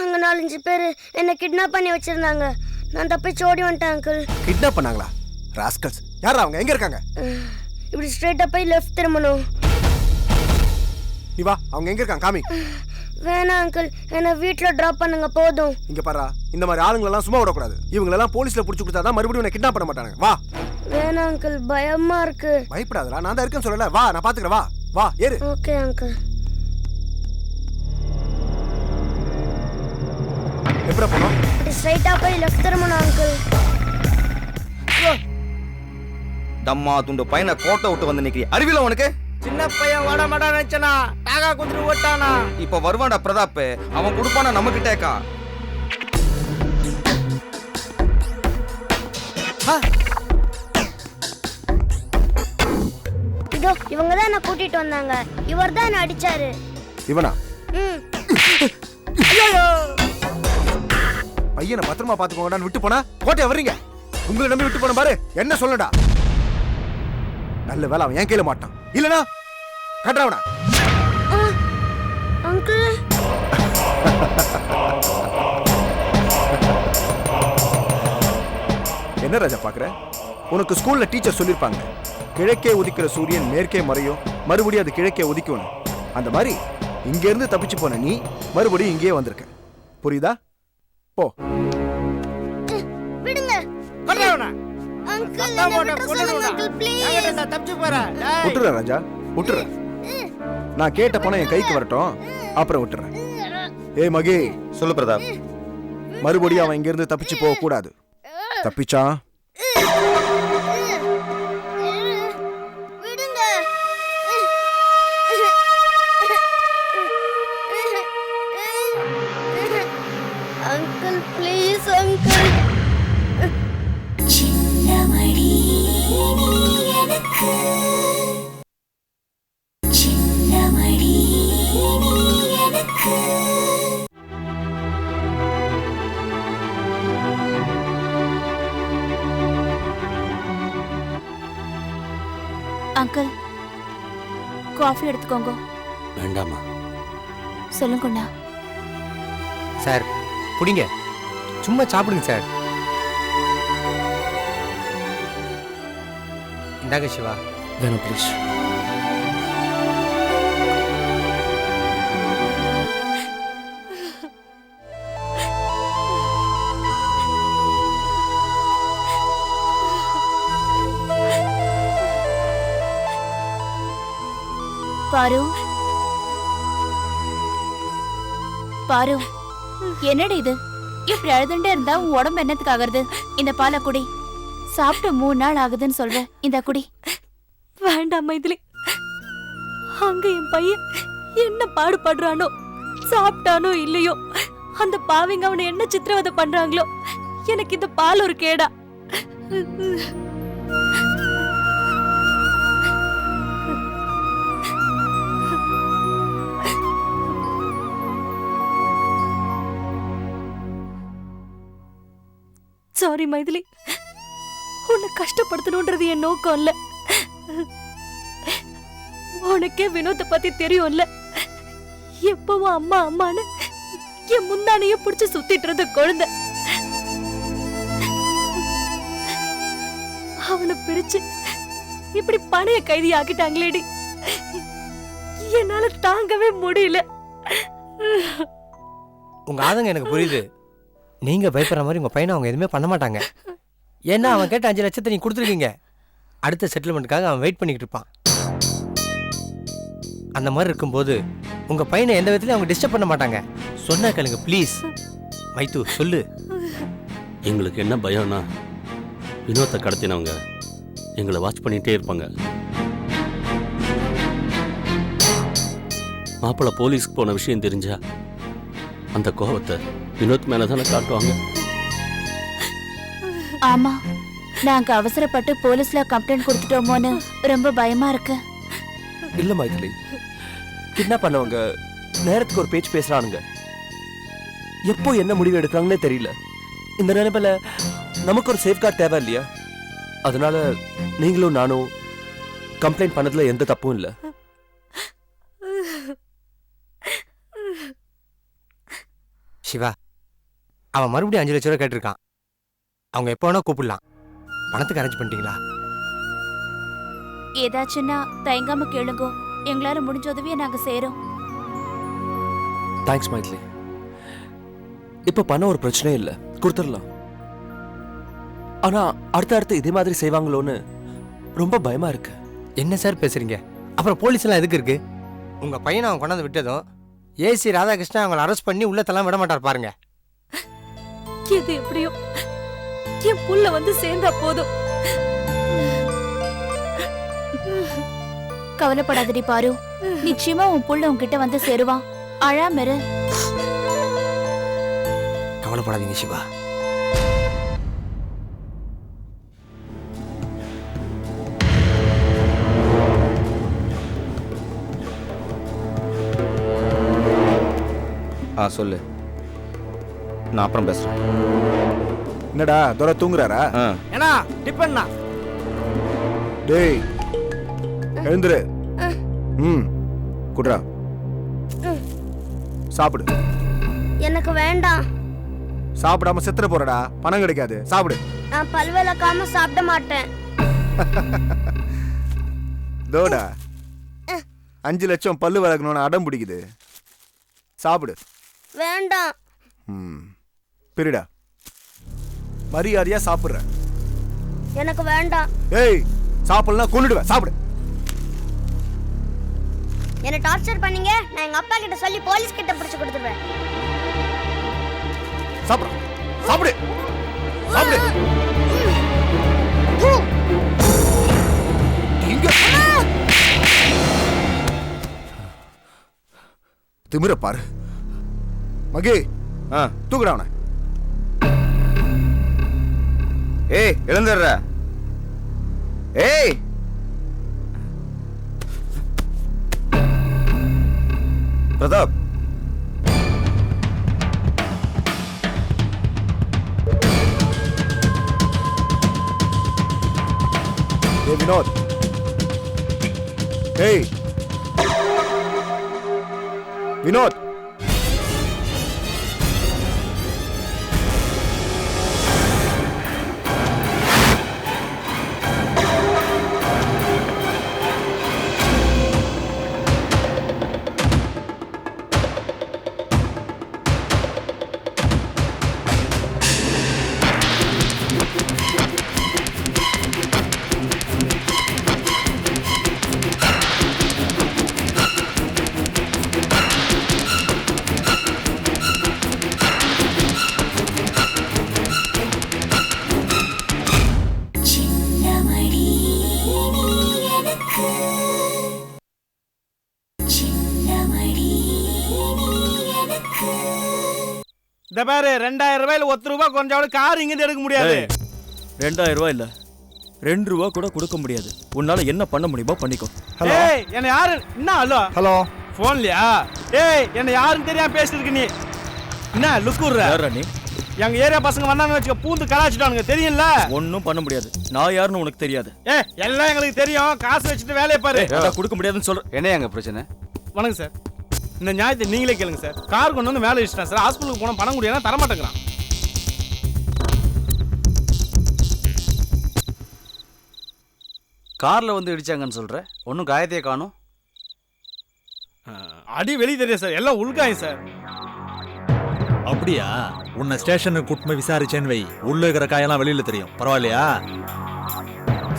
அங்கே 4-5 பேர் என்னை கிட்னாப் பண்ணி வச்சுருந்தாங்க. நான் தப்பிச்சு ஓடி வந்துட்டேன் அங்கிள். கிட்னாப் பண்ணாங்களா? ராஸ்கல்ஸ். யாரா அவங்க? எங்கே இருக்காங்க? இப்படி ஸ்ட்ரெயிட்டாக போய் லெஃப்ட் திரும்பணும். நீ வா, அவங்க எங்கே இருக்காங்க காமி. வேணாம் அங்கிள், என்னை வீட்டில் ட்ராப் பண்ணுங்க போதும். இங்கே பாரா, இந்த மாதிரி ஆளுங்களெல்லாம் சும்மா விடக்கூடாது. இவங்களெல்லாம் போலீஸில் பிடிச்சி கொடுத்தா தான் மறுபடியும் உன்னை கிட்னாப் பண்ண மாட்டாங்க. வா. வேணாம் அங்கிள், பயமா இருக்கு. பயப்படாதடா, நான் தான் இருக்கேன்னு சொல்லல. வா, நான் பார்த்துக்கிறேன். வா வா, ஏறு. Okay uncle. எப்படி போனோம்? ஸ்ட்ரைட்டா போய் லெஃப்ட் திரும்பணும் அங்கிள். தம்மா துண்டு பையனை கோட்டை விட்டு வந்து நிக்கிறீ. அறிவில உனக்கு? சின்ன பையன் வட மட நினைச்சனா டாகா குதிரை ஓட்டானா. இப்ப வருவான்டா பிரதாப். அவன் கொடுப்பானா நம்ம கிட்டேக்கா? இதோ இவங்க தான் என்ன கூட்டிட்டு வந்தாங்க. இவர் தான் என்ன அடிச்சாரு. இவனா? ஐயோ, பையனை பத்திரமா பாத்துக்கோங்கடான்னு விட்டு போனா கோட்டையை வர்றீங்க. உங்களை நம்பி விட்டு போன பாரு. என்ன சொல்லடா? நல்ல வேலை அவன் என் கையில மாட்டான். இல்லனா கட்டுறவனா? அங்கிள். என்ன ராஜா பாக்குற? உனக்கு ஸ்கூல்ல டீச்சர் சொல்லிருப்பாங்க, கிழக்கே உதிக்கிற சூரியன் மேற்கே மறையும், மறுபடியும் அது கிழக்கே உதிக்கும். அந்த மாதிரி இங்க இருந்து தப்பிச்சு போன நீ மறுபடியும் இங்கேயே வந்திருக்க. புரியுதா? போ. விடுங்க. கொல்றவனா? அங்கிள், சத்தம் போட்டு கொல்லுடா. ப்ளீஸ். என்கிட்ட தப்பிச்சு போற. டேய். விட்டுற ராஜா, விட்டுற. நான் கேட்ட பணம் என் கைக்கு வரட்டும், அப்புறம் விட்டுறேன். ஏய் மகி, சொல்லு பிரதாப். மறுபடியும் அவன் இங்க இருந்து தப்பிச்சு போக கூடாது. தப்பிச்சா விடுங்க. Uncle please uncle. சின்னமணி நீ எனக்கு, சின்னமணி நீ எனக்கு. அங்கிள், காஃபி எடுத்துக்கோங்க. வேண்டாமா? சொல்லுங்கண்ணா. சார் புடிங்க, சும்மா சாப்பிடுங்க சார். இந்தாங்க சிவா. வேணும் ப்ளீஸ். பாரு, பாரு, என்னடி இது? இப்படி அழுதுண்டே இருந்தா உன் உடம்பு என்னத்துக்கு ஆகுறது? இந்த பாலை குடி. சாப்பிட்டு 3 நாள் ஆகுதுன்னு சொல்ற. இந்த குடி. வேண்டாம் மைதிலி, அங்க என் பையன் என்ன பாடுபடுறானோ, சாப்பிட்டானோ இல்லையோ, அந்த பாவிங்க அவனை என்ன சித்திரவதை பண்றாங்களோ, எனக்கு இந்த பால் ஒரு கேடா. சாரி மைதிலி, உன்னை கஷ்டப்படுத்தணும்ன்றது என் நோக்கம் இல்ல. உனக்கே வினோத்தை பத்தி தெரியும்ல. எப்பவும் அம்மா அம்மான்னு என் முந்தானையே பிடிச்சு சுத்திட்டு இருந்த குழந்தை. அவனை பிரிச்சு இப்படி பணைய கைதி ஆக்கிட்டாங்களேடி. என்னால தாங்கவே முடியல. உங்க ஆதங்கம் எனக்கு புரியுது. நீங்க பயப்படுற மாதிரி உங்க பையனை அவங்க எதுவுமே பண்ண மாட்டாங்க. ஏன்னா அவன் கேட்ட 5 லட்சத்தை நீ கொடுத்துருக்கீங்க. அடுத்த செட்டில்மெண்ட்டுக்காக அவன் வெயிட் பண்ணிக்கிட்டு இருப்பான். அந்த மாதிரி இருக்கும்போது உங்க பையனை எந்த விதத்துலையும் அவங்க டிஸ்டர்ப் பண்ண மாட்டாங்க. சொன்னா கேளுங்க ப்ளீஸ். மைத்து சொல்லு. எங்களுக்கு என்ன பயம்னா, வினோத்தை கடத்தினவங்க எங்களை வாட்ச் பண்ணிகிட்டே இருப்பாங்க. மாப்பிள்ளை போலீஸ்க்கு போன விஷயம் தெரிஞ்சா அந்த கோபத்தை வினோத் மேலே தானே காட்டுவாங்க. ஆமா, நாங்க அவசரப்பட்டு போலீஸ்ல கம்ப்ளைண்ட் கொடுத்துட்டோமோன்னு ரொம்ப பயமா இருக்கு. இல்ல மைதிலி, கிட்னாப் பண்ணவங்க நேரத்துக்கு ஒரு பேச்சு பேசுறானுங்க. எப்போ என்ன முடிவு எடுக்கிறாங்கன்னே தெரியல. இந்த நிலைமையில நமக்கு ஒரு சேஃப்கார்ட் தேவை இல்லையா? அதனால நீங்களும் நானும் கம்ப்ளைண்ட் பண்ணதுல எந்த தப்பும் இல்லை. சிவா, அவன் மறுபடியும் 5 லட்ச ரூபா கேட்டிருக்கான். அவங்க எப்போ வேணா கூப்பிடலாம். பணத்துக்கு அரேஞ்ச் பண்ணிட்டீங்களா? ஏதாச்சுன்னா தயங்காம கேளுங்கோ. எங்களால முடிஞ்ச உதவியை நாங்க செய்றோம். தேங்க்ஸ் மைத்லி. இப்ப பணம் ஒரு பிரச்சனையே இல்லை, கொடுத்துடலாம். ஆனா அடுத்து இதே மாதிரி செய்வாங்களோன்னு ரொம்ப பயமா இருக்கு. என்ன சார் பேசுறீங்க? அப்புறம் போலீஸ் எல்லாம் எதுக்கு இருக்கு? உங்க பையனை அவன் கொண்டாந்து விட்டதும் ஏசி ராதாகிருஷ்ணன் அவங்களை அரெஸ்ட் பண்ணி உள்ளத்தெல்லாம் விட மாட்டார் பாருங்க. எது எப்படியோ என் புள்ள வந்து சேர்ந்தா போதும். கவலைப்படாதடி பாரு, நிச்சயமா உன் புள்ள உன்கிட்ட வந்து சேருவான். அழாம இரு. கவலைப்படாதீங்க சிவா. சொல்லு, நான் அப்புறம் பேசுறேன். என்னடா துரை தூங்குறாரா? ஏன்னா டிப்பண்ணா டேய் எழுந்துரு. குட்ரா சாப்பிடு. எனக்கு வேண்டாம். சாப்பிடாம செத்துற போறடா, பணம் கிடைக்காது. சாப்பிடு. நான் பல் விளக்காம சாப்பிட மாட்டேன். தோடா 5 லட்சம் பல்லு விளக்கணும்னு அடம் பிடிக்குது. சாப்பிடு. வேண்டாம். பிரிடா, மரியாதையா சாப்பிடுற. எனக்கு வேண்டாம். ஏய் சாப்பிடலாம் கொன்னுடுவேன். சாப்பிடு. என்ன டார்ச்சர் பண்ணீங்க, நான் எங்க அப்பா கிட்ட சொல்லி போலீஸ் கிட்ட பிடிச்சு கொடுத்துருவேன். சாப்பிடு. சாப்பிடு. சாப்பிடு. இங்க திமிர பாரு. மகே தூக்குடா அவனை. ஏய் எழுந்துடுற. ஏய் பிரதாப், ஏய் வினோத். ஏய் வினோத். இந்த பாரு 2000 ரூபாயில 1 ரூபாய் குறைஞ்சாலும் கார் இங்கிருந்து எடுக்க முடியாது. 2000 ரூபாய் இல்ல, 2 ரூபா கூட கொடுக்க முடியாது. உன்னால என்ன பண்ண முடியுமோ பண்ணிக்கோ. ஏய் என்ன யாரு? என்ன ஹலோ ஹலோ போன்லயா? ஏய் என்ன யாருன்னு தெரியாம பேசிட்டு இருக்க நீ? என்ன லுக்குற? யாரா நீ? எங்க ஏரியா பசங்க வந்தாங்க வச்சுக்க பூந்து கலாச்சிட்டானுங்க, தெரியும்ல? ஒன்னும் பண்ண முடியாது. நான் யாருன்னு உனக்கு தெரியாது. ஏய் எல்லாம் எங்களுக்கு தெரியும். காசு வச்சுட்டு வேலையை பாரு. அதான் கொடுக்க முடியாதுன்னு சொல்ற. என்ன எங்க பிரச்சனை? வணக்கம் சார், இந்த நியாயத்தை நீங்களே கேளுங்க சார். கார் கொண்டு வந்து மேலே வச்சுட்டேன் சார். ஹாஸ்பிட்டலுக்கு போனால் பணம் முடியாது, தரமாட்டேங்கிறான். கார்ல வந்து இடிச்சாங்கன்னு சொல்ற, ஒன்னும் காயத்தையே காணும். அடி வெளியே தெரியும் சார், எல்லாம் உள்காயம் சார். அப்படியா? உன்னை ஸ்டேஷனுக்கு கூட்டு போய் விசாரிச்சேன்னு வை, உள்ள இருக்கிற காயெல்லாம் வெளியில தெரியும். பரவாயில்லையா?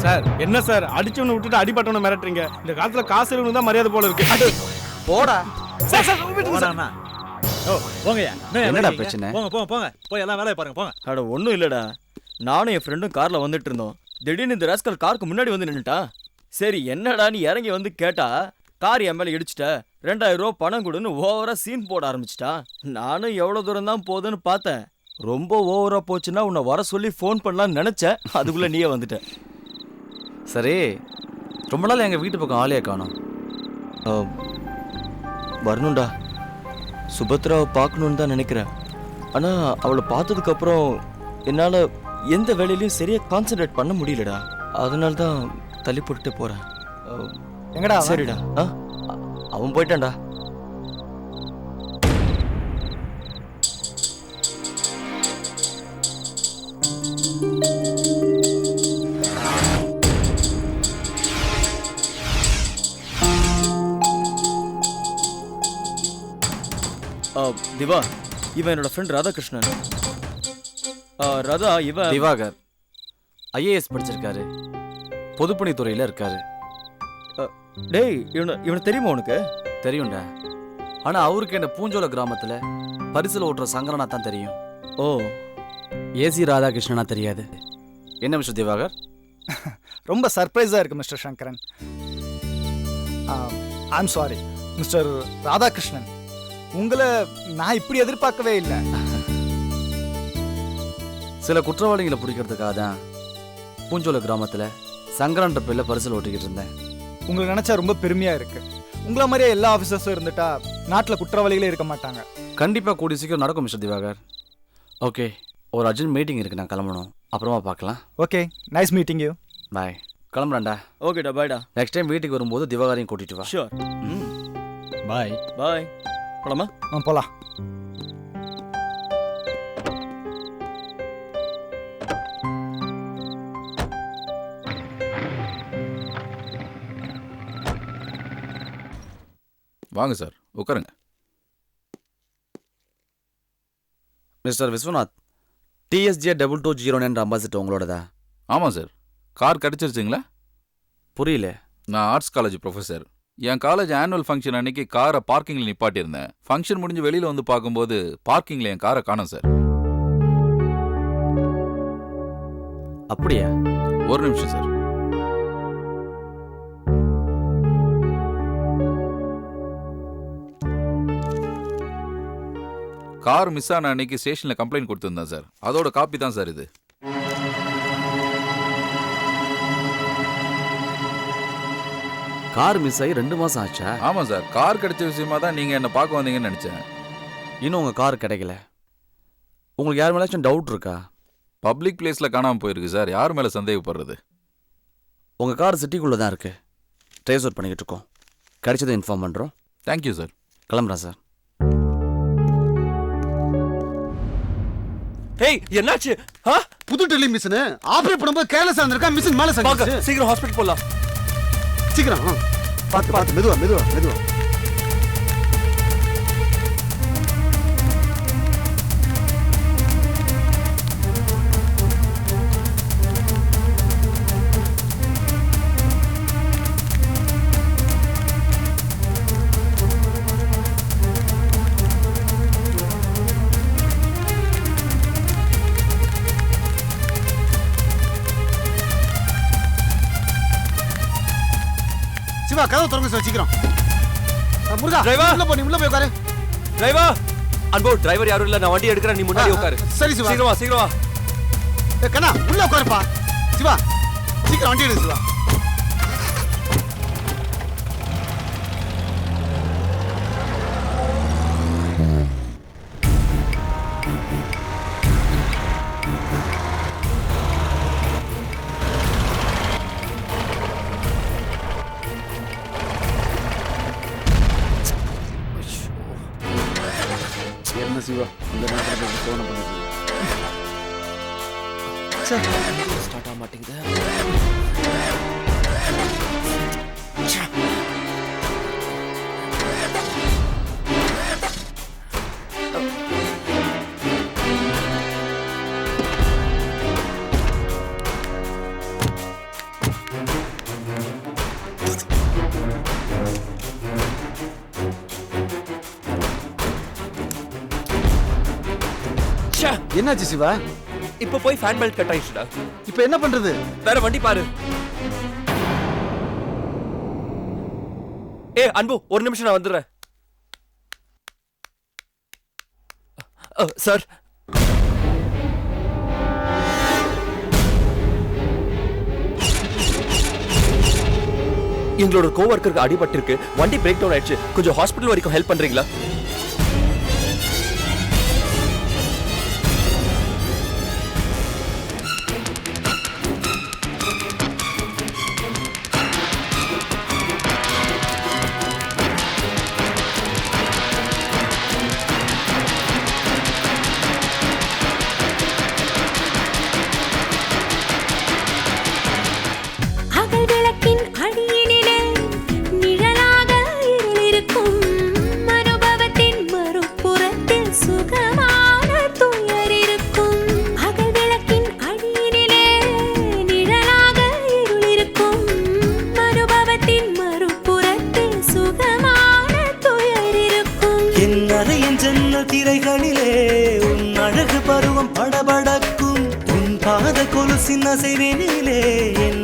சார் என்ன சார் அடிச்சவனை விட்டுட்டு அடிபட்டவனை மிரட்டுறீங்க? இந்த காலத்துல காசு இருக்கணும் தான் மரியாதை போல இருக்கு. போடா. சார் சார் விட்டுருங்க சார். போடாண்ணா. ஓ போங்கய்யா. என்னடா பிரச்சனை? போங்க போங்க போங்க, போய் எல்லாம் வேலையை பாருங்க போங்க. அட ஒன்றும் இல்லைடா, நானும் என் ஃப்ரெண்டும் காரில் வந்துட்டு இருந்தோம். திடீர்னு இந்த ராஸ்கல் காருக்கு முன்னாடி வந்து நின்றுட்டா. சரி என்னடா நீ இறங்கி வந்து கேட்டா, கார் என் மேலே இடிச்சிட்ட, 2000 ரூபா பணம் கொடுன்னு ஓவரா சீன் போட ஆரம்பிச்சிட்டா. நானும் எவ்வளோ தூரம் தான் போகுதுன்னு பார்த்தேன். ரொம்ப ஓவரா போச்சுன்னா உன்னை வர சொல்லி ஃபோன் பண்ணலான்னு நினச்சேன். அதுக்குள்ளே நீயே வந்துட்ட. சரி, ரொம்ப நாள் எங்கள் வீட்டு பக்கம் ஆளையே காணோம். வரணும்டா, சுபத்ராவை பார்க்கணுன்னு தான் நினைக்கிறேன். ஆனால் அவளை பார்த்ததுக்கப்புறம் என்னால் எந்த வேலையிலையும் சரியாக கான்சென்ட்ரேட் பண்ண முடியலடா. அதனால தான் தள்ளி போட்டுட்டு போகிறேன். எங்கடா அவன்? சரிடா. அவன் போயிட்டான்டா. திவா இவன் என்னோட ஃப்ரெண்ட் ராதாகிருஷ்ணன். ராதா இவன் திவாகர் ஐஏஎஸ் படிச்சிருக்காரு, பொதுப்பணித்துறையில் இருக்காரு. டேய் இவனை தெரியுமா உனக்கு? தெரியும்டா, ஆனால் அவருக்கு என்ன பூஞ்சோல கிராமத்தில் பரிசில் ஓட்டுற சங்கரனா தான் தெரியும். ஓ, ஏசி ராதாகிருஷ்ணனா தெரியாது. என்ன மிஸ்டர் திவாகர்? ரொம்ப சர்ப்ரைஸாக இருக்கு mister Sankaran. I'm sorry mister Radhakrishnan, உங்களை நான் இப்படி எதிர்பார்க்கவே இல்லை. சில குற்றவாளிகளை பிடிக்கிறதுக்காக தான் பூஞ்சோல கிராமத்தில் சங்கரன்ற பேரில் பரிசில் ஓட்டிக்கிட்டு இருந்தேன். உங்களை நினச்சா ரொம்ப பெருமையாக இருக்கு. உங்களை மாதிரியே எல்லா ஆஃபீஸர்ஸும் இருந்துட்டா நாட்டில் குற்றவாளிகளே இருக்க மாட்டாங்க. கண்டிப்பாக கூடிய சீக்கிரம் நடக்கும் மிஸ்டர் திவாகர். ஓகே, ஒரு அர்ஜென்ட் மீட்டிங் இருக்கு, நான் கிளம்பணும். அப்புறமா பார்க்கலாம். Okay, nice meeting you. Bye. கிளம்புறேன்டா. ஓகேடா, பாய்டா. நெக்ஸ்ட் டைம் வீட்டுக்கு வரும்போது திவாகரையும் கூட்டிட்டு வா. ஷூர். பாய். பாய். போலாமா? போலாம். வாங்க சார், உட்காருங்க. மிஸ்டர் விஸ்வநாத், TSJ 2209 என்ற அம்பாசிடர் உங்களோடதா? ஆமாம் சார். கார் கிடச்சிருச்சுங்களா? புரியல. நான் ஆர்ட்ஸ் காலேஜ் ப்ரொஃபஸர். என் காலேஜ் ஆனுவல் ஃபங்க்ஷன் அன்னைக்கு காரை பார்க்கிங்கில் நிப்பாட்டியிருந்தேன். ஃபங்க்ஷன் முடிஞ்சு வெளியில் வந்து பார்க்கும்போது பார்க்கிங்கில் என் காரை காணோம் சார். அப்படியா? ஒரு நிமிஷம் சார். கார் மிஸ் ஆன அன்னைக்கு ஸ்டேஷனில் கம்ப்ளைண்ட் கொடுத்துருந்தேன் சார். அதோட காப்பி தான் சார் இது. கார் மிஸ் ஆகி 2 மாதம் ஆச்சா? ஆமாம் சார். கார் கிடைச்ச விஷயமா தான் நீங்கள் என்னை பார்க்க வந்தீங்கன்னு நினச்சேன். இன்னும் உங்கள் கார் கிடைக்கல. உங்களுக்கு யார் மேலாச்சும் டவுட் இருக்கா? பப்ளிக் பிளேஸில் காணாமல் போயிருக்கு சார். யார் மேலே சந்தேகப்படுறது? உங்கள் கார் சிட்டிக்குள்ளே தான் இருக்குது. ட்ரேஸ் அவுட் பண்ணிக்கிட்டு இருக்கோம். கிடைச்சதை இன்ஃபார்ம் பண்ணுறோம். Thank you sir. கிளம்புறேன் சார். ஹேய், என்னாச்சு? புது டெல்லி மிஷின் ஆபரேட் பண்ணும்போது கேர்லெஸ்ஸா இருந்திருக்கா, மிஷின் மேல சங்கிச்சு. சீக்கிரம் ஹாஸ்பிடல் போலாம். சீக்கிரம். பார்த்து மெதுவா. சிவா, கதவு திறங்க சார், சீக்கிரம். முருகா, உள்ள போய் உட்காரு. டிரைவர், அன்போ டிரைவர் யாரும் இல்ல, நான் வண்டி எடுக்கிறேன், நீ முன்னாடி உட்காரு. சரி சிவா. சீக்கிரம் வா. கண்ணா, உள்ள உட்காருப்பா. சிவா, சீக்கிரம் வண்டி எடு சிவா. என்ன சிவா, இந்த நேரத்தில் ஃபோன் பண்ணிட்டு ஸ்டார்ட் ஆக மாட்டேங்குது. என்னாச்சு சிவா? இப்ப போய் ஃபேன் பெல்ட் கட் ஆயிடுச்சுடா. இப்ப என்ன பண்றது? வேற வண்டி பாரு. அன்பு, ஒரு நிமிஷம் நான் வந்துடுறேன். சார், எங்களோட கோவர்க்கருக்கு அடிபட்டிருக்கு, வண்டி பிரேக் டவுன் ஆயிடுச்சு, கொஞ்சம் ஹாஸ்பிட்டல் வரைக்கும் ஹெல்ப் பண்றீங்களா? அடியினிலே நிழலாக இருளிருக்கும் அனுபவத்தை முத்திரைகளிலே உன் அழகு பருவம் படபடக்கும் உன் பாத கொலுசின் அசைவினிலே என்